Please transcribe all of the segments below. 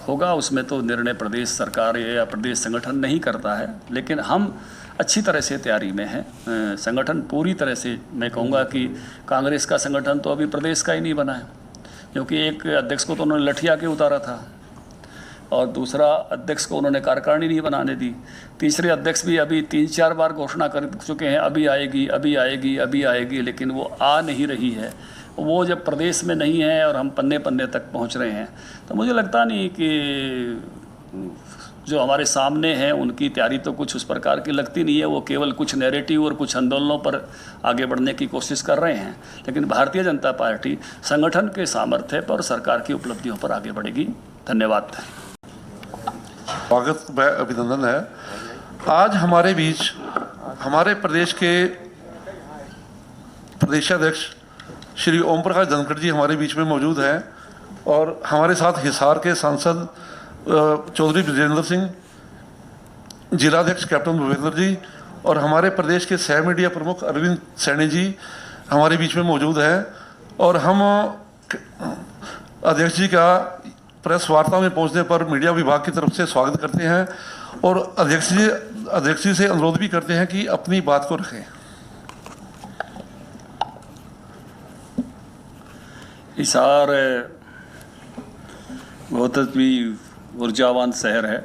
होगा उसमें तो निर्णय प्रदेश सरकार या प्रदेश संगठन नहीं करता है, लेकिन हम अच्छी तरह से तैयारी में हैं। संगठन पूरी तरह से, मैं कहूँगा कि कांग्रेस का संगठन तो अभी प्रदेश का ही नहीं बना है, क्योंकि एक अध्यक्ष को तो उन्होंने लठिया के उतारा था और दूसरा अध्यक्ष को उन्होंने कार्यकारिणी नहीं बनाने दी। तीसरे अध्यक्ष भी अभी 3-4 बार घोषणा कर चुके हैं अभी आएगी अभी आएगी अभी आएगी, लेकिन वो आ नहीं रही है। वो जब प्रदेश में नहीं है और हम पन्ने पन्ने तक पहुंच रहे हैं, तो मुझे लगता नहीं कि जो हमारे सामने हैं उनकी तैयारी तो कुछ उस प्रकार की लगती नहीं है। वो केवल कुछ नैरेटिव और कुछ आंदोलनों पर आगे बढ़ने की कोशिश कर रहे हैं, लेकिन भारतीय जनता पार्टी संगठन के सामर्थ्य पर और सरकार की उपलब्धियों पर आगे बढ़ेगी। धन्यवाद। स्वागत व अभिनंदन है। आज हमारे बीच हमारे प्रदेश के प्रदेशाध्यक्ष श्री ओम प्रकाश धनखड़ जी हमारे बीच में मौजूद हैं और हमारे साथ हिसार के सांसद चौधरी विजेंद्र सिंह, जिलाध्यक्ष कैप्टन भूपेंद्र जी और हमारे प्रदेश के सह मीडिया प्रमुख अरविंद सैनी जी हमारे बीच में मौजूद हैं। और हम अध्यक्ष जी का प्रेस वार्ता में पहुंचने पर मीडिया विभाग की तरफ से स्वागत करते हैं और अध्यक्ष जी से अनुरोध भी करते हैं कि अपनी बात को रखें। हिसार बहुत ही ऊर्जावान शहर है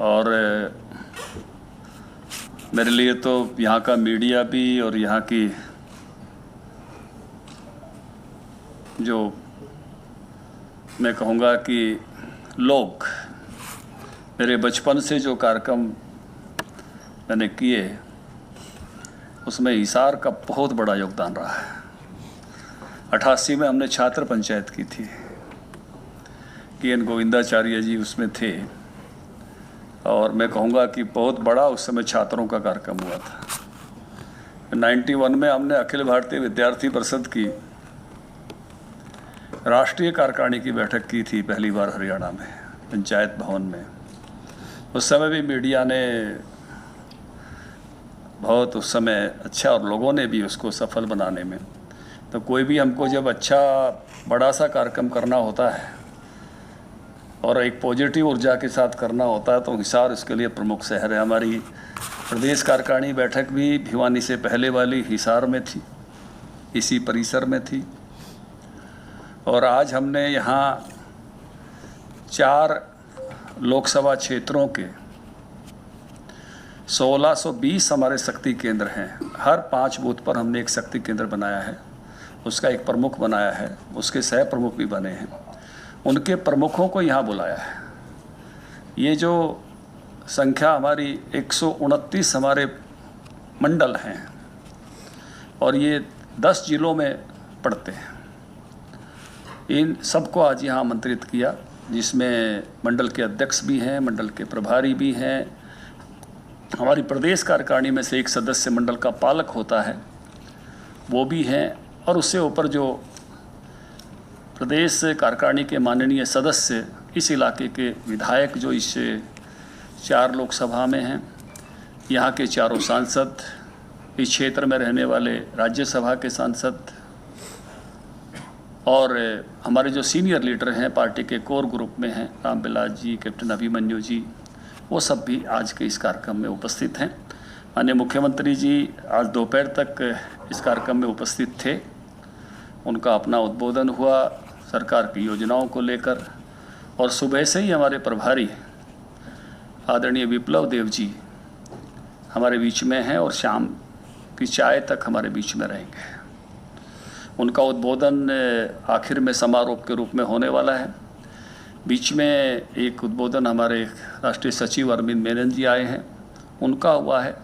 और मेरे लिए तो यहाँ का मीडिया भी और यहाँ की जो मैं कहूँगा कि लोग, मेरे बचपन से जो कार्यक्रम मैंने किए उसमें हिसार का बहुत बड़ा योगदान रहा है। 88 में हमने छात्र पंचायत की थी, KN गोविंदाचार्य जी उसमें थे और मैं कहूँगा कि बहुत बड़ा उस समय छात्रों का कार्यक्रम हुआ था। 91 में हमने अखिल भारतीय विद्यार्थी परिषद की राष्ट्रीय कार्यकारिणी की बैठक की थी पहली बार हरियाणा में, पंचायत भवन में। उस समय भी मीडिया ने बहुत उस समय अच्छा और लोगों ने भी उसको सफल बनाने में, तो कोई भी हमको जब अच्छा बड़ा सा कार्यक्रम करना होता है और एक पॉजिटिव ऊर्जा के साथ करना होता है तो हिसार इसके लिए प्रमुख शहर है। हमारी प्रदेश कार्यकारिणी बैठक भी भिवानी से पहले वाली हिसार में थी, इसी परिसर में थी। और आज हमने यहाँ 4 लोकसभा क्षेत्रों के 1620 हमारे शक्ति केंद्र हैं। हर 5 बूथ पर हमने एक शक्ति केंद्र बनाया है, उसका एक प्रमुख बनाया है, उसके सह प्रमुख भी बने हैं, उनके प्रमुखों को यहाँ बुलाया है। ये जो संख्या हमारी 129 हमारे मंडल हैं और ये 10 जिलों में पड़ते हैं। इन सबको आज यहाँ आमंत्रित किया, जिसमें मंडल के अध्यक्ष भी हैं, मंडल के प्रभारी भी हैं, हमारी प्रदेश कार्यकारिणी में से एक सदस्य मंडल का पालक होता है वो भी हैं, और उससे ऊपर जो प्रदेश कार्यकारिणी के माननीय सदस्य, इस इलाके के विधायक जो इस 4 लोकसभा में हैं, यहाँ के चारों सांसद, इस क्षेत्र में रहने वाले राज्यसभा के सांसद और हमारे जो सीनियर लीडर हैं पार्टी के कोर ग्रुप में हैं, रामविलास जी, कैप्टन अभिमन्यु जी, वो सब भी आज के इस कार्यक्रम में उपस्थित हैं। माननीय मुख्यमंत्री जी आज दोपहर तक इस कार्यक्रम में उपस्थित थे। उनका अपना उद्बोधन हुआ सरकार की योजनाओं को लेकर, और सुबह से ही हमारे प्रभारी आदरणीय विप्लव देव जी हमारे बीच में हैं और शाम की चाय तक हमारे बीच में रहेंगे। उनका उद्बोधन आखिर में समारोह के रूप में होने वाला है। बीच में एक उद्बोधन हमारे राष्ट्रीय सचिव अरविंद मेनन जी आए हैं, उनका हुआ है।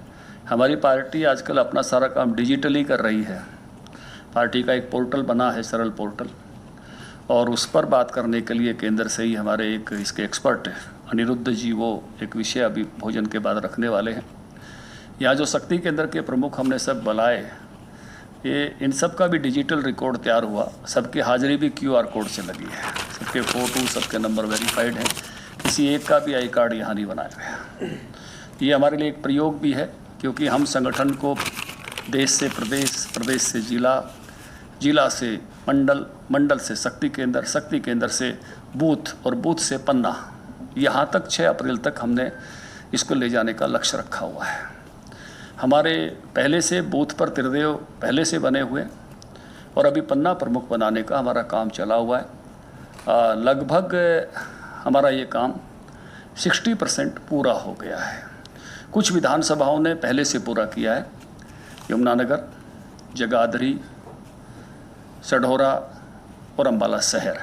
हमारी पार्टी आजकल अपना सारा काम डिजिटली कर रही है। पार्टी का एक पोर्टल बना है, सरल पोर्टल, और उस पर बात करने के लिए केंद्र से ही हमारे एक इसके एक्सपर्ट अनिरुद्ध जी, वो एक विषय अभी भोजन के बाद रखने वाले हैं। यहाँ जो शक्ति केंद्र के प्रमुख हमने सब बुलाए, ये इन सब का भी डिजिटल रिकॉर्ड तैयार हुआ। सबकी हाजिरी भी QR कोड से लगी है, सबके फ़ोटो, सबके नंबर वेरीफाइड हैं, किसी एक का भी आई कार्ड यहाँ नहीं बनाया गया। ये हमारे लिए एक प्रयोग भी है, क्योंकि हम संगठन को देश से प्रदेश, प्रदेश से जिला, जिला से मंडल, मंडल से शक्ति केंद्र से बूथ और बूथ से पन्ना, यहाँ तक 6 अप्रैल तक हमने इसको ले जाने का लक्ष्य रखा हुआ है। हमारे पहले से बूथ पर त्रिदेव पहले से बने हुए और अभी पन्ना प्रमुख बनाने का हमारा काम चला हुआ है। लगभग हमारा ये काम 60% पूरा हो गया है। कुछ विधानसभाओं ने पहले से पूरा किया है, यमुनानगर, जगाधरी, सढौरा और अम्बाला शहर।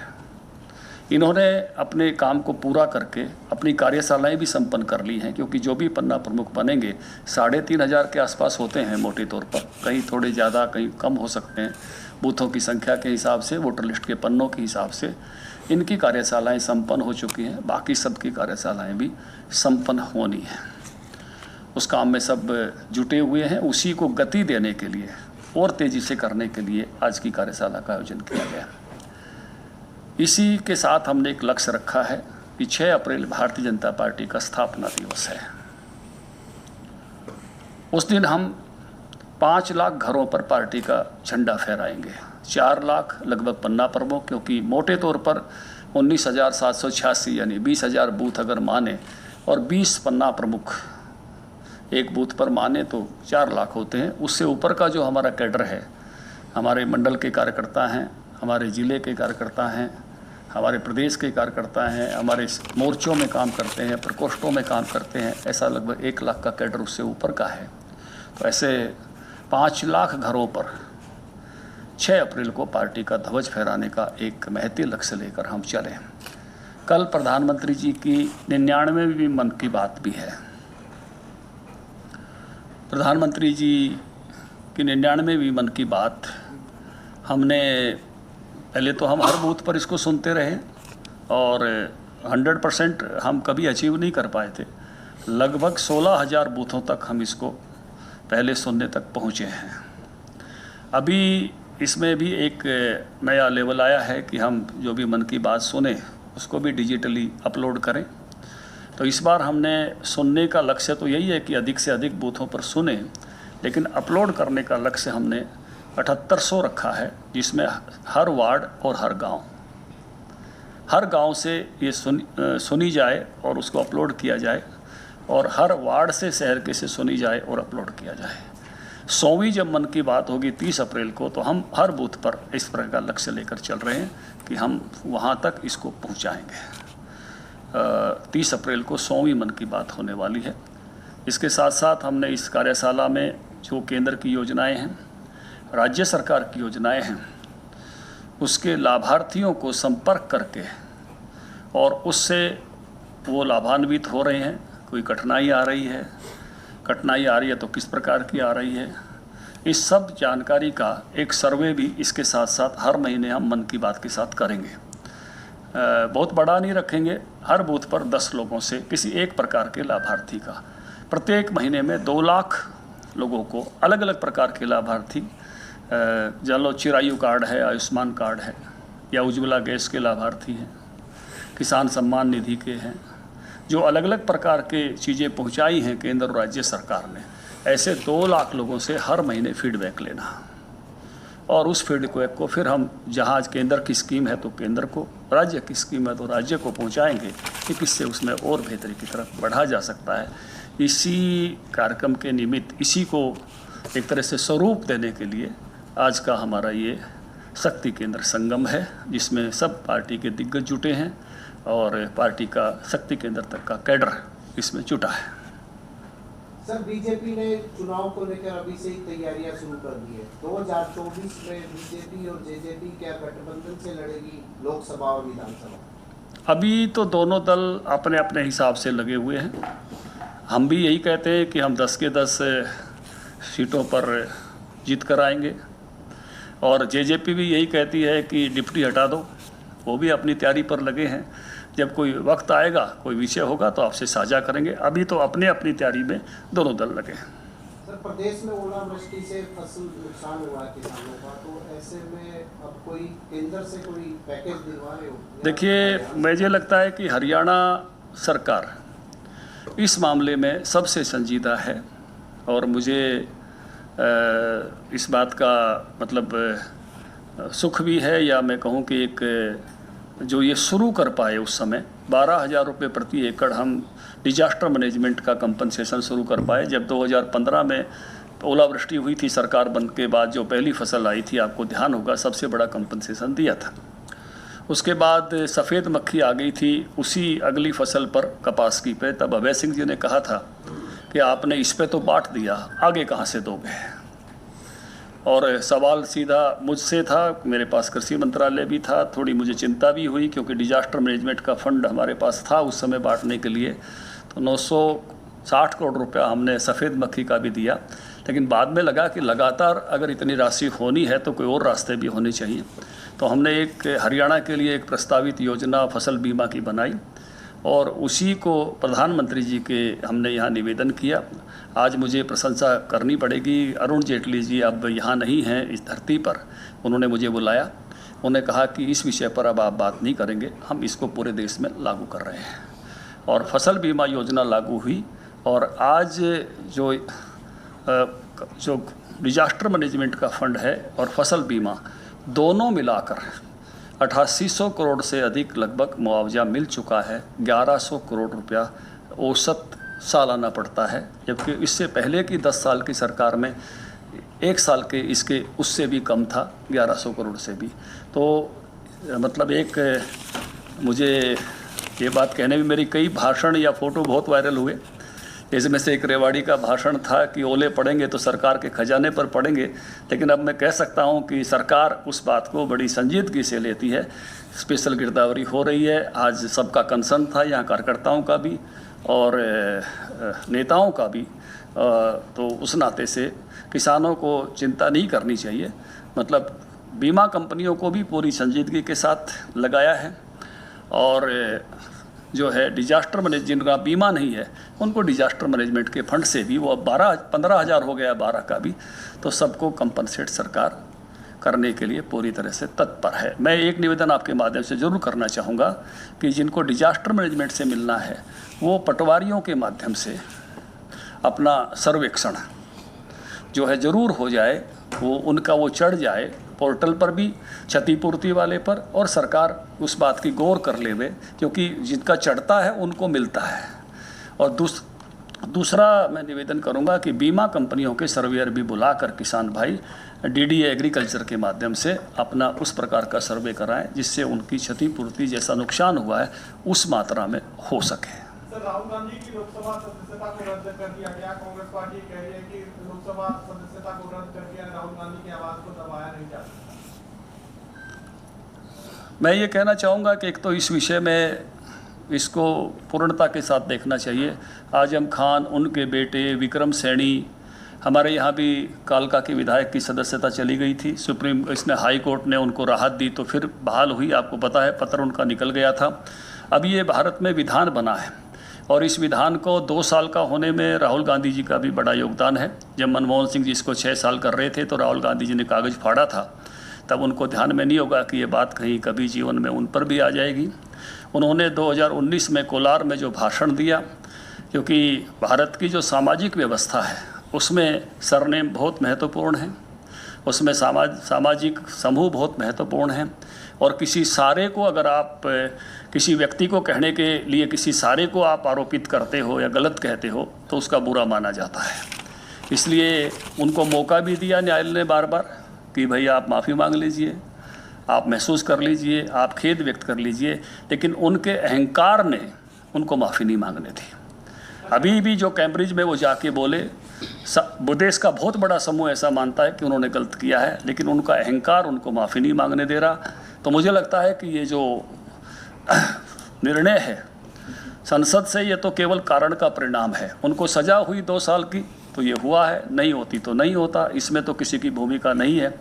इन्होंने अपने काम को पूरा करके अपनी कार्यशालाएं भी संपन्न कर ली हैं, क्योंकि जो भी पन्ना प्रमुख बनेंगे 3500 के आसपास होते हैं मोटे तौर पर, कहीं थोड़े ज़्यादा कहीं कम हो सकते हैं बूथों की संख्या के हिसाब से, वोटर लिस्ट के पन्नों के हिसाब से। इनकी कार्यशालाएं संपन्न हो चुकी हैं, बाकी सबकी कार्यशालाएं भी संपन्न होनी है। उस काम में सब जुटे हुए हैं। उसी को गति देने के लिए और तेज़ी से करने के लिए आज की कार्यशाला का आयोजन किया गया। इसी के साथ हमने एक लक्ष्य रखा है कि 6 अप्रैल भारतीय जनता पार्टी का स्थापना दिवस है। उस दिन हम 5 लाख घरों पर पार्टी का झंडा फहराएंगे। 4 लाख लगभग पन्ना प्रमुख, क्योंकि मोटे तौर पर 19,786 यानी 20,000 बूथ अगर माने और 20 पन्ना प्रमुख एक बूथ पर माने तो 4 लाख होते हैं। उससे ऊपर का जो हमारा कैडर है, हमारे मंडल के कार्यकर्ता हैं, हमारे ज़िले के कार्यकर्ता हैं, हमारे प्रदेश के कार्यकर्ता हैं, हमारे मोर्चों में काम करते हैं, प्रकोष्ठों में काम करते हैं, ऐसा लगभग 1 लाख का कैडर उससे ऊपर का है। तो ऐसे 5 लाख घरों पर 6 अप्रैल को पार्टी का ध्वज फहराने का एक महती लक्ष्य लेकर हम चले। कल प्रधानमंत्री जी की 99वीं मन की बात भी है। प्रधानमंत्री जी की 99वीं मन की बात हमने पहले तो हम हर बूथ पर इसको सुनते रहे और 100% हम कभी अचीव नहीं कर पाए थे। लगभग 16,000 बूथों तक हम इसको पहले सुनने तक पहुँचे हैं। अभी इसमें भी एक नया लेवल आया है कि हम जो भी मन की बात सुने उसको भी डिजिटली अपलोड करें। तो इस बार हमने सुनने का लक्ष्य तो यही है कि अधिक से अधिक बूथों पर सुने, लेकिन अपलोड करने का लक्ष्य हमने 7800 रखा है, जिसमें हर वार्ड और हर गांव से ये सुनी जाए और उसको अपलोड किया जाए, और हर वार्ड से शहर के से सुनी जाए और अपलोड किया जाए। 100वीं जब मन की बात होगी 30 अप्रैल को, तो हम हर बूथ पर इस प्रकार का लक्ष्य लेकर चल रहे हैं कि हम वहाँ तक इसको पहुँचाएँगे। 30 अप्रैल को 100वीं मन की बात होने वाली है। इसके साथ साथ हमने इस कार्यशाला में जो केंद्र की योजनाएं हैं, राज्य सरकार की योजनाएं हैं, उसके लाभार्थियों को संपर्क करके और उससे वो लाभान्वित हो रहे हैं। कोई कठिनाई आ रही है तो किस प्रकार की आ रही है, इस सब जानकारी का एक सर्वे भी इसके साथ साथ हर महीने हम मन की बात के साथ करेंगे। बहुत बड़ा नहीं रखेंगे, हर बूथ पर 10 लोगों से किसी एक प्रकार के लाभार्थी का प्रत्येक महीने में 2 लाख लोगों को अलग अलग प्रकार के लाभार्थी, चलो चिरायु कार्ड है, आयुष्मान कार्ड है, या उज्ज्वला गैस के लाभार्थी हैं, किसान सम्मान निधि के हैं, जो अलग अलग प्रकार के चीज़ें पहुंचाई हैं केंद्र और राज्य सरकार ने, ऐसे 2 लाख लोगों से हर महीने फीडबैक लेना, और उस फीडबैक को फिर हम जहाँ केंद्र की स्कीम है तो केंद्र को, राज्य की स्कीम है तो राज्य को पहुँचाएँगे कि किससे उसमें और बेहतरी की तरफ बढ़ा जा सकता है। इसी कार्यक्रम के निमित्त, इसी को एक तरह से स्वरूप देने के लिए आज का हमारा ये शक्ति केंद्र संगम है, जिसमें सब पार्टी के दिग्गज जुटे हैं और पार्टी का शक्ति केंद्र तक का कैडर इसमें जुटा है। सर, बीजेपी ने चुनाव को लेकर अभी से ही तैयारियां शुरू कर दी है। 2024 में बीजेपी और जेजेपी क्या गठबंधन से लड़ेगी लोकसभा और विधानसभा? अभी तो दोनों दल अपने अपने हिसाब से लगे हुए हैं। हम भी यही कहते हैं कि हम 10 के 10 सीटों पर जीत कर आएंगे, और जेजेपी भी यही कहती है कि डिप्टी हटा दो। वो भी अपनी तैयारी पर लगे हैं। जब कोई वक्त आएगा, कोई विषय होगा तो आपसे साझा करेंगे। अभी तो अपने अपनी तैयारी में दोनों दल लगे हैं। सर, प्रदेश में ओलावृष्टि से फसल नुकसान हुआ है किसानों का, तो ऐसे में अब कोई केंद्र से कोई पैकेज दिलवा रहे हो? देखिए, मुझे लगता है कि हरियाणा सरकार इस मामले में सबसे संजीदा है, और मुझे इस बात का मतलब सुख भी है, या मैं कहूँ कि एक जो ये शुरू कर पाए उस समय 12,000 रुपये प्रति एकड़ हम डिजास्टर मैनेजमेंट का कंपनसेशन शुरू कर पाए। जब 2015 में ओलावृष्टि हुई थी सरकार बन के बाद, जो पहली फसल आई थी, आपको ध्यान होगा, सबसे बड़ा कंपनसेशन दिया था। उसके बाद सफ़ेद मक्खी आ गई थी उसी अगली फसल पर, कपास की पे। तब अभय सिंह जी ने कहा था कि आपने इस पे तो बांट दिया, आगे कहाँ से दोगे। और सवाल सीधा मुझसे था, मेरे पास कृषि मंत्रालय भी था, थोड़ी मुझे चिंता भी हुई क्योंकि डिजास्टर मैनेजमेंट का फंड हमारे पास था उस समय बांटने के लिए। तो 960 करोड़ रुपया हमने सफ़ेद मक्खी का भी दिया। लेकिन बाद में लगा कि लगातार अगर इतनी राशि होनी है तो कोई और रास्ते भी होने चाहिए। तो हमने एक हरियाणा के लिए एक प्रस्तावित योजना फसल बीमा की बनाई और उसी को प्रधानमंत्री जी के हमने यहाँ निवेदन किया। आज मुझे प्रशंसा करनी पड़ेगी, अरुण जेटली जी अब यहाँ नहीं हैं इस धरती पर, उन्होंने मुझे बुलाया, उन्होंने कहा कि इस विषय पर अब आप बात नहीं करेंगे, हम इसको पूरे देश में लागू कर रहे हैं। और फसल बीमा योजना लागू हुई और आज जो डिजास्टर मैनेजमेंट का फंड है और फसल बीमा दोनों मिलाकर 8800 करोड़ से अधिक लगभग मुआवजा मिल चुका है। 1100 करोड़ रुपया औसत सालाना पड़ता है, जबकि इससे पहले की 10 साल की सरकार में 1 साल के इसके उससे भी कम था, 1100 करोड़ से भी। तो मतलब एक मुझे ये बात कहने में मेरी कई भाषण या फ़ोटो बहुत वायरल हुए। इसमें से एक रेवाड़ी का भाषण था कि ओले पड़ेंगे तो सरकार के खजाने पर पड़ेंगे, लेकिन अब मैं कह सकता हूं कि सरकार उस बात को बड़ी संजीदगी से लेती है। स्पेशल गिरदावरी हो रही है, आज सबका कंसर्न था, यहाँ कार्यकर्ताओं का भी और नेताओं का भी। तो उस नाते से किसानों को चिंता नहीं करनी चाहिए, मतलब बीमा कंपनियों को भी पूरी संजीदगी के साथ लगाया है। और जो है डिजास्टर मैनेज जिनका बीमा नहीं है उनको डिजास्टर मैनेजमेंट के फंड से भी वो अब 15,000 हो गया, 12 का भी, तो सबको कंपनसेट सरकार करने के लिए पूरी तरह से तत्पर है। मैं एक निवेदन आपके माध्यम से ज़रूर करना चाहूँगा कि जिनको डिजास्टर मैनेजमेंट से मिलना है वो पटवारियों के माध्यम से अपना सर्वेक्षण जो है ज़रूर हो जाए, वो चढ़ जाए पोर्टल पर भी, क्षतिपूर्ति वाले पर, और सरकार उस बात की गौर कर लेवे, क्योंकि जिनका चढ़ता है उनको मिलता है। और दूसरा मैं निवेदन करूंगा कि बीमा कंपनियों के सर्वेयर भी बुलाकर किसान भाई डीडी एग्रीकल्चर के माध्यम से अपना उस प्रकार का सर्वे कराएं जिससे उनकी क्षतिपूर्ति जैसा नुकसान हुआ है उस मात्रा में हो सके। सर, राहुल गांधी की लोकसभा सदस्यता को रद्द कर दिया गया। कांग्रेस पार्टी कह रही है कि लोकसभा सदस्यता को रद्द कर दिया, राहुल गांधी की आवाज को दबाया नहीं जा सकता। मैं ये कहना चाहूँगा कि एक तो इस विषय में इसको पूर्णता के साथ देखना चाहिए। आजम खान, उनके बेटे विक्रम सैनी, हमारे यहाँ भी कालका के विधायक की सदस्यता चली गई थी, इसने हाई कोर्ट ने उनको राहत दी तो फिर बहाल हुई, आपको पता है, पत्र उनका निकल गया था। अब ये भारत में विधान बना है और इस विधान को 2 साल का होने में राहुल गांधी जी का भी बड़ा योगदान है। जब मनमोहन सिंह जी इसको 6 साल कर रहे थे तो राहुल गांधी जी ने कागज़ फाड़ा था, तब उनको ध्यान में नहीं होगा कि ये बात कहीं कभी जीवन में उन पर भी आ जाएगी। उन्होंने 2019 में कोलार में जो भाषण दिया, क्योंकि भारत की जो सामाजिक व्यवस्था है उसमें सरनेम बहुत महत्वपूर्ण है, उसमें सामाजिक समूह बहुत महत्वपूर्ण हैं, और किसी सारे को अगर आप किसी व्यक्ति को कहने के लिए किसी सारे को आप आरोपित करते हो या गलत कहते हो तो उसका बुरा माना जाता है। इसलिए उनको मौका भी दिया न्यायालय ने बार बार कि भाई आप माफ़ी मांग लीजिए, आप महसूस कर लीजिए, आप खेद व्यक्त कर लीजिए, लेकिन उनके अहंकार ने उनको माफ़ी नहीं मांगने दी। अभी भी जो कैम्ब्रिज में वो जाके बोले, देश का बहुत बड़ा समूह ऐसा मानता है कि उन्होंने गलत किया है, लेकिन उनका अहंकार उनको माफ़ी नहीं मांगने दे रहा। तो मुझे लगता है कि ये जो निर्णय है संसद से, ये तो केवल कारण का परिणाम है। उनको सज़ा हुई 2 साल की तो ये हुआ है, नहीं होती तो नहीं होता, इसमें तो किसी की भूमिका नहीं है।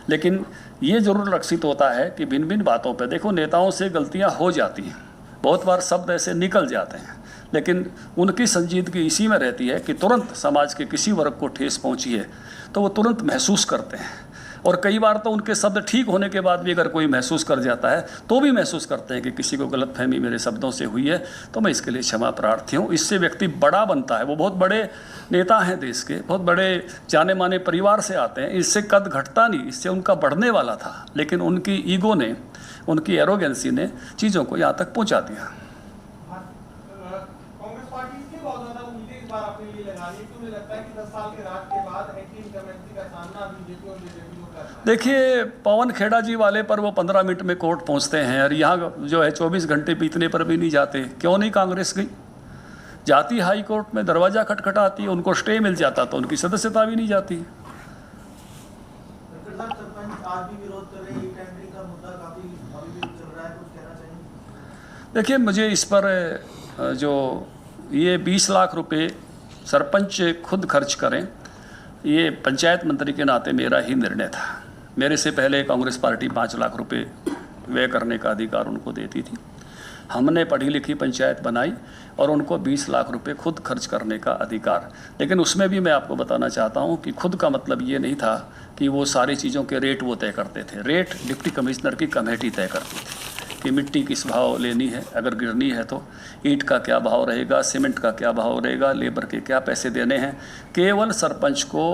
लेकिन ये ज़रूर लक्षित होता है कि भिन्न भिन्न बातों पे, देखो नेताओं से गलतियां हो जाती हैं, बहुत बार शब्द ऐसे निकल जाते हैं, लेकिन उनकी संजीदगी इसी में रहती है कि तुरंत समाज के किसी वर्ग को ठेस पहुंची है तो वो तुरंत महसूस करते हैं। और कई बार तो उनके शब्द ठीक होने के बाद भी अगर कोई महसूस कर जाता है तो भी महसूस करते हैं कि किसी को गलतफहमी मेरे शब्दों से हुई है, तो मैं इसके लिए क्षमा प्रार्थी हूँ। इससे व्यक्ति बड़ा बनता है, वो बहुत बड़े नेता हैं देश के, बहुत बड़े जाने माने परिवार से आते हैं, इससे कद घटता नहीं, इससे उनका बढ़ने वाला था, लेकिन उनकी ईगो ने, उनकी एरोगेंसी ने चीज़ों को यहाँ तक पहुँचा दिया। कांग्रेस पार्टी इसलिए बहुत ज़्यादा उम्मीदें इस बार अपने लिए लगा रही है, क्यों मुझे लगता है कि 10 साल के राज के बाद एंटी इनकम्बेंसी का सामना बीजेपी और जेजेपी को करना है। देखिए, पवन खेड़ा जी वाले पर वो 15 मिनट में कोर्ट पहुंचते हैं, और यहाँ जो है 24 घंटे बीतने पर भी नहीं जाते। क्यों नहीं कांग्रेस गई? जाती हाई कोर्ट में, दरवाज़ा खटखटाती, उनको स्टे मिल जाता तो उनकी सदस्यता भी नहीं जाती। आज भी विरोध कर रहे हैं, टेंडरिंग का मुद्दा काफी अभी भी चल रहा है, कुछ कहना चाहिए? देखिए, मुझे इस पर जो ये 20 लाख रुपए सरपंच खुद खर्च करें, ये पंचायत मंत्री के नाते मेरा ही निर्णय था। मेरे से पहले कांग्रेस पार्टी 5 लाख रुपए व्यय करने का अधिकार उनको देती थी। हमने पढ़ी लिखी पंचायत बनाई और उनको 20 लाख रुपए खुद खर्च करने का अधिकार। लेकिन उसमें भी मैं आपको बताना चाहता हूं कि खुद का मतलब ये नहीं था कि वो सारी चीज़ों के रेट वो तय करते थे। रेट डिप्टी कमिश्नर की कमेटी तय करती थी कि मिट्टी किस भाव लेनी है, अगर गिरनी है तो ईंट का क्या भाव रहेगा, सीमेंट का क्या भाव रहेगा, लेबर के क्या पैसे देने हैं। केवल सरपंच को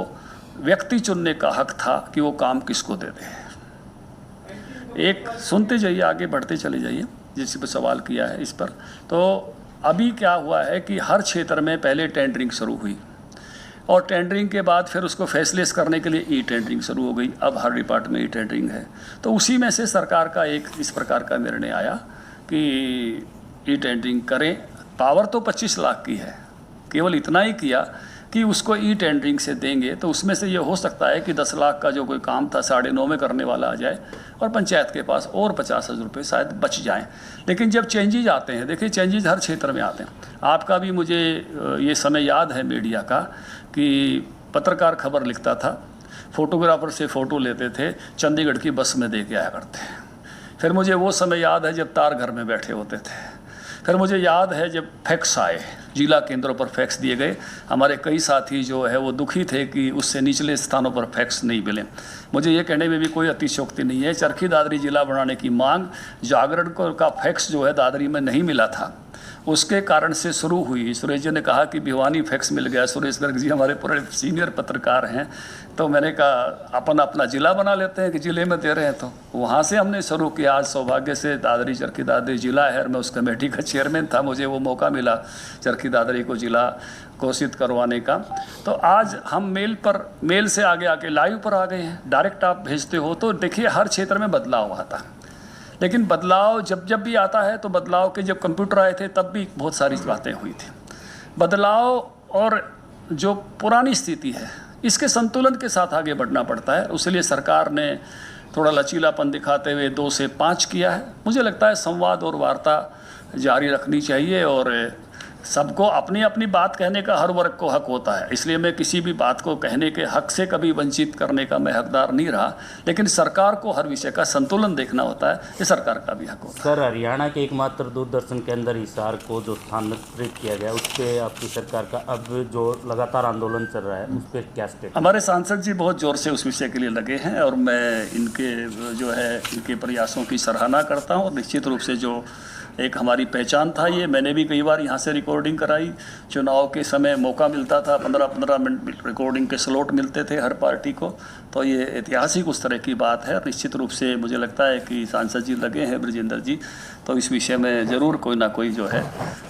व्यक्ति चुनने का हक था कि वो काम किसको दे दे। एक सुनते जाइए, आगे बढ़ते चले जाइए, जिस पर सवाल किया है इस पर। तो अभी क्या हुआ है कि हर क्षेत्र में पहले टेंडरिंग शुरू हुई और टेंडरिंग के बाद फिर उसको फैसलेस करने के लिए ई टेंडरिंग शुरू हो गई। अब हर डिपार्टमेंट में ई टेंडरिंग है। तो उसी में से सरकार का एक इस प्रकार का निर्णय आया कि ई टेंडरिंग करें। पावर तो 25 लाख की है, केवल इतना ही किया कि उसको ई टेंडरिंग से देंगे तो उसमें से ये हो सकता है कि 10 लाख का जो कोई काम था 9.5 में करने वाला आ जाए और पंचायत के पास और 50,000 रुपये शायद बच जाएं। लेकिन जब चेंजेज आते हैं, देखिए चेंजेज हर क्षेत्र में आते हैं। आपका भी मुझे ये समय याद है मीडिया का कि पत्रकार खबर लिखता था, फोटोग्राफर से फ़ोटो लेते थे, चंडीगढ़ की बस में दे के आया करते। फिर मुझे वो समय याद है जब तार घर में बैठे होते थे। फिर मुझे याद है जब फैक्स आए, जिला केंद्रों पर फैक्स दिए गए। हमारे कई साथी जो है वो दुखी थे कि उससे निचले स्थानों पर फैक्स नहीं मिले। मुझे ये कहने में भी कोई अतिशयोक्ति नहीं है। चरखी दादरी जिला बनाने की मांग जागरण का फैक्स जो है दादरी में नहीं मिला था, उसके कारण से शुरू हुई। सुरेश जी ने कहा कि भिवानी फैक्स मिल गया। सुरेश गर्ग जी हमारे पूरे सीनियर पत्रकार हैं, तो मैंने कहा अपन अपना ज़िला बना लेते हैं कि ज़िले में दे रहे हैं। तो वहाँ से हमने शुरू किया। आज सौभाग्य से दादरी चरखी दादरी ज़िला है और मैं उस कमेटी का चेयरमैन था। मुझे वो मौका मिला चरखी दादरी को ज़िला घोषित करवाने का। तो आज हम मेल से आगे आके लाइव पर आ गए हैं। डायरेक्ट आप भेजते हो तो देखिए हर क्षेत्र में बदलाव आता है। लेकिन बदलाव जब भी आता है तो बदलाव के जब कंप्यूटर आए थे तब भी बहुत सारी बातें हुई थी। बदलाव और जो पुरानी स्थिति है इसके संतुलन के साथ आगे बढ़ना पड़ता है। उसलिए सरकार ने थोड़ा लचीलापन दिखाते हुए 2 से 5 किया है। मुझे लगता है संवाद और वार्ता जारी रखनी चाहिए और सबको अपनी अपनी बात कहने का हर वर्ग को हक होता है। इसलिए मैं किसी भी बात को कहने के हक से कभी वंचित करने का मैं हकदार नहीं रहा। लेकिन सरकार को हर विषय का संतुलन देखना होता है, ये सरकार का भी हक होता है। सर, हरियाणा के एकमात्र दूरदर्शन के अंदर हिसार को जो स्थानांतरित किया गया, उस पर आपकी सरकार का अब जो लगातार आंदोलन चल रहा है उस पर क्या स्टेट? हमारे सांसद जी बहुत ज़ोर से उस विषय के लिए लगे हैं और मैं इनके जो है इनके प्रयासों की सराहना करता हूँ। और निश्चित रूप से जो एक हमारी पहचान था, ये मैंने भी कई बार यहाँ से रिकॉर्डिंग कराई। चुनाव के समय मौका मिलता था, 15-15 मिनट रिकॉर्डिंग के स्लॉट मिलते थे हर पार्टी को। तो ये ऐतिहासिक उस तरह की बात है। निश्चित रूप से मुझे लगता है कि सांसद जी लगे हैं ब्रजेंद्र जी, तो इस विषय में ज़रूर कोई ना कोई जो है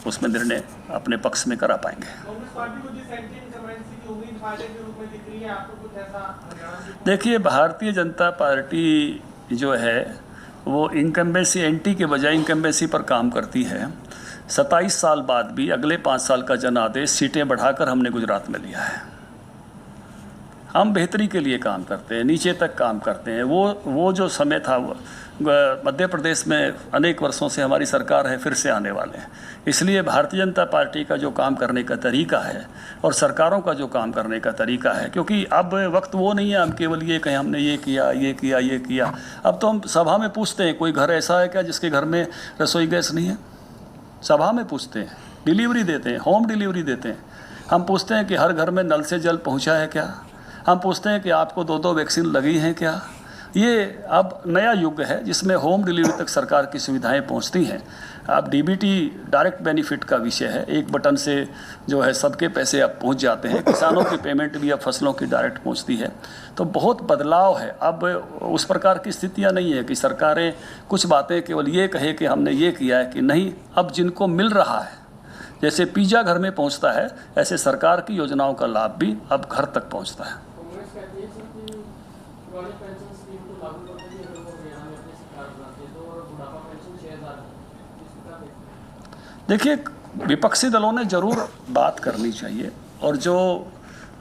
उसमें निर्णय अपने पक्ष में करा पाएंगे। कांग्रेस पार्टी को जिस एंटी इनकम्बेंसी की उम्मीद फायदे के रूप में दिख रही है, आपको कुछ ऐसा हरियाणा? देखिए, भारतीय जनता पार्टी जो है वो इनकम्बेंसी एंटी के बजाय इनकम्बेंसी पर काम करती है। 27 साल बाद भी अगले 5 साल का जनादेश सीटें बढ़ाकर हमने गुजरात में लिया है। हम बेहतरी के लिए काम करते हैं, नीचे तक काम करते हैं। वो जो समय था मध्य प्रदेश में अनेक वर्षों से हमारी सरकार है, फिर से आने वाले हैं। इसलिए भारतीय जनता पार्टी का जो काम करने का तरीका है और सरकारों का जो काम करने का तरीका है, क्योंकि अब वक्त वो नहीं है हम केवल ये कहें हमने ये किया ये किया ये किया। अब तो हम सभा में पूछते हैं कोई घर ऐसा है क्या जिसके घर में रसोई गैस नहीं है? सभा में पूछते हैं, डिलीवरी देते हैं, होम डिलीवरी देते हैं। हम पूछते हैं कि हर घर में नल से जल पहुँचा है क्या? हम पूछते हैं कि आपको 2 वैक्सीन लगी हैं क्या। ये अब नया युग है जिसमें होम डिलीवरी तक सरकार की सुविधाएं पहुंचती हैं। अब डीबीटी डायरेक्ट बेनिफिट का विषय है, एक बटन से जो है सबके पैसे अब पहुंच जाते हैं। किसानों की पेमेंट भी अब फसलों की डायरेक्ट पहुंचती है। तो बहुत बदलाव है। अब उस प्रकार की स्थितियां नहीं है कि सरकारें कुछ बातें केवल ये कहे कि हमने ये किया है कि नहीं। अब जिनको मिल रहा है, जैसे पिज़्ज़ा घर में पहुंचता है, ऐसे सरकार की योजनाओं का लाभ भी अब घर तक पहुंचता है। कांग्रेस कहती है सर कि पुरानी पेंशन स्कीम को लागू करते हुए अगर वो हरियाणा में अपनी सरकार बनाती है तो बुढ़ापा पेंशन 6,000 देखिए, विपक्षी दलों ने ज़रूर बात करनी चाहिए। और जो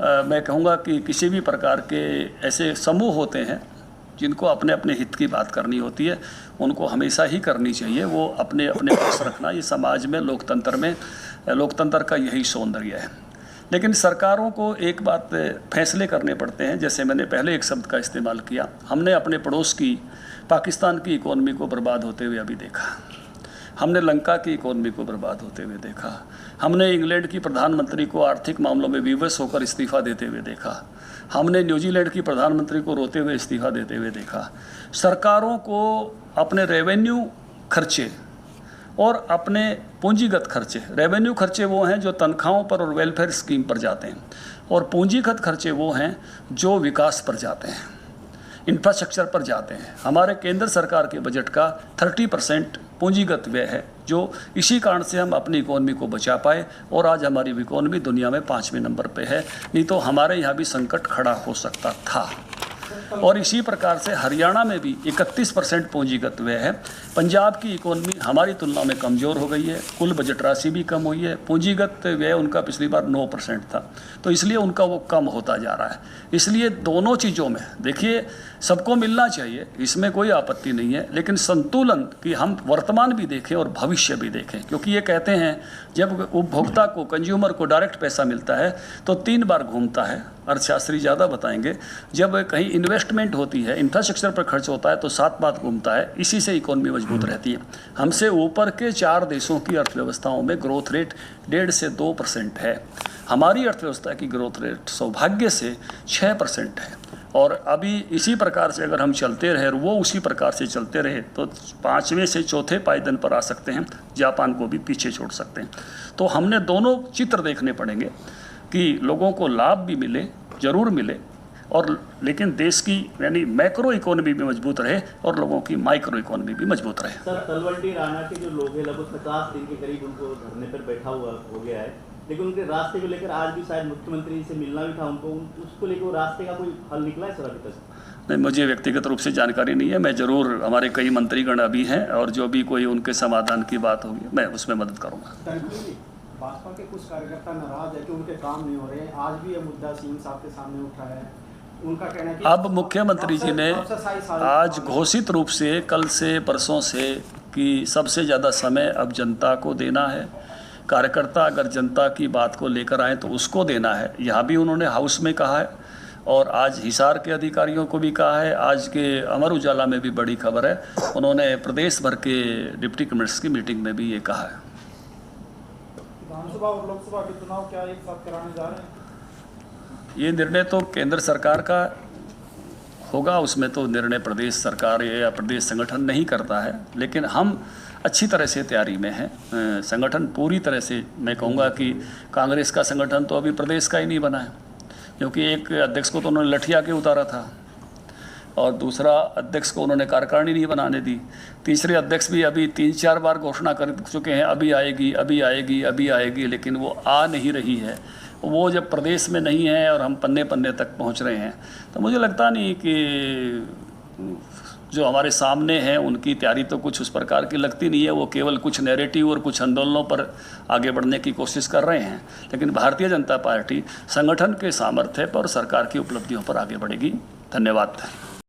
मैं कहूँगा कि किसी भी प्रकार के ऐसे समूह होते हैं जिनको अपने अपने हित की बात करनी होती है, उनको हमेशा ही करनी चाहिए। वो अपने अपने पक्ष रखना, ये समाज में लोकतंत्र का यही सौंदर्य है। लेकिन सरकारों को एक बात फैसले करने पड़ते हैं। जैसे मैंने पहले एक शब्द का इस्तेमाल किया, हमने अपने पड़ोस की पाकिस्तान की इकोनॉमी को बर्बाद होते हुए अभी देखा, हमने लंका की इकोनॉमी को बर्बाद होते हुए देखा, हमने इंग्लैंड की प्रधानमंत्री को आर्थिक मामलों में विवश होकर इस्तीफ़ा देते हुए देखा, हमने न्यूजीलैंड की प्रधानमंत्री को रोते हुए इस्तीफ़ा देते हुए देखा। सरकारों को अपने रेवेन्यू खर्चे और अपने पूंजीगत खर्चे, रेवेन्यू खर्चे वो हैं जो तनख्वाहों पर और वेलफेयर स्कीम पर जाते हैं, और पूंजीगत खर्चे वो हैं जो विकास पर जाते हैं, इंफ्रास्ट्रक्चर पर जाते हैं। हमारे केंद्र सरकार के बजट का 30% पूंजीगत व्यय है, जो इसी कारण से हम अपनी इकोनॉमी को बचा पाए और आज हमारी इकोनॉमी दुनिया में 5वें नंबर पे है। नहीं तो हमारे यहाँ भी संकट खड़ा हो सकता था। और इसी प्रकार से हरियाणा में भी 31% पूंजीगत व्यय है। पंजाब की इकोनॉमी हमारी तुलना में कमज़ोर हो गई है, कुल बजट राशि भी कम हुई है, पूंजीगत व्यय उनका पिछली बार 9% था, तो इसलिए उनका वो कम होता जा रहा है। इसलिए दोनों चीज़ों में देखिए, सबको मिलना चाहिए, इसमें कोई आपत्ति नहीं है, लेकिन संतुलन कि हम वर्तमान भी देखें और भविष्य भी देखें। क्योंकि ये कहते हैं जब उपभोक्ता को, कंज्यूमर को डायरेक्ट पैसा मिलता है तो 3 बार घूमता है। अर्थशास्त्री ज़्यादा बताएंगे, जब कहीं इन्वेस्टमेंट होती है, इंफ्रास्ट्रक्चर पर खर्च होता है तो 7 बार घूमता है। इसी से इकोनॉमी मजबूत रहती है। हमसे ऊपर के 4 देशों की अर्थव्यवस्थाओं में ग्रोथ रेट 1.5 से 2% है। हमारी अर्थव्यवस्था की ग्रोथ रेट सौभाग्य से 6% है। और अभी इसी प्रकार से अगर हम चलते रहे और वो उसी प्रकार से चलते रहे तो 5वें से 4थे पायदान पर आ सकते हैं, जापान को भी पीछे छोड़ सकते हैं। तो हमने दोनों चित्र देखने पड़ेंगे कि लोगों को लाभ भी मिले, ज़रूर मिले, और लेकिन देश की यानी मैक्रो इकोनॉमी भी मजबूत रहे और लोगों की माइक्रो इकोनॉमी भी मजबूत रहे। सर, तलवंडी राणा के जो लोग हैं लगभग 50 दिन के करीब उनको धरने पर बैठा हुआ हो गया है, लेकिन उनके रास्ते को लेकर आज भी शायद मुख्यमंत्री से मिलना भी था उनको, उसको लेकर रास्ते का कोई हल निकला है सर अभी तक? नहीं, मुझे व्यक्तिगत रूप से जानकारी नहीं है। मैं ज़रूर, हमारे कई मंत्रीगण अभी हैं और जो भी कोई उनके समाधान की बात होगी मैं उसमें मदद करूँगा। भाजपा के कुछ कार्यकर्ता नाराज है कि उनके काम नहीं हो रहे हैं। आज भी ये मुद्दा सिंह साहब के सामने उठा है, उनका कहना है कि अब मुख्यमंत्री जी ने आज घोषित रूप से कल से परसों से कि सबसे ज़्यादा समय अब जनता को देना है। कार्यकर्ता अगर जनता की बात को लेकर आए तो उसको देना है। यहाँ भी उन्होंने हाउस में कहा है और आज हिसार के अधिकारियों को भी कहा है। आज के अमर उजाला में भी बड़ी खबर है, उन्होंने प्रदेश भर के डिप्टी कमिश्नर्स की मीटिंग में भी ये कहा है। विधानसभा और लोकसभा के चुनाव क्या एक साथ कराने जा रहे हैं? ये निर्णय तो केंद्र सरकार का होगा, उसमें तो निर्णय प्रदेश सरकार या प्रदेश संगठन नहीं करता है। लेकिन हम अच्छी तरह से तैयारी में हैं। संगठन पूरी तरह से, मैं कहूँगा कि कांग्रेस का संगठन तो अभी प्रदेश का ही नहीं बना है, क्योंकि एक अध्यक्ष को तो उन्होंने लठिया के उतारा था और दूसरा अध्यक्ष को उन्होंने कार्यकारिणी नहीं बनाने दी। तीसरे अध्यक्ष भी अभी 3-4 बार घोषणा कर चुके हैं, अभी आएगी, अभी आएगी, अभी आएगी, लेकिन वो आ नहीं रही है। वो जब प्रदेश में नहीं है और हम पन्ने पन्ने तक पहुंच रहे हैं, तो मुझे लगता नहीं कि जो हमारे सामने हैं उनकी तैयारी तो कुछ उस प्रकार की लगती नहीं है। वो केवल कुछ नैरेटिव और कुछ आंदोलनों पर आगे बढ़ने की कोशिश कर रहे हैं। लेकिन भारतीय जनता पार्टी संगठन के सामर्थ्य पर और सरकार की उपलब्धियों पर आगे बढ़ेगी। धन्यवाद।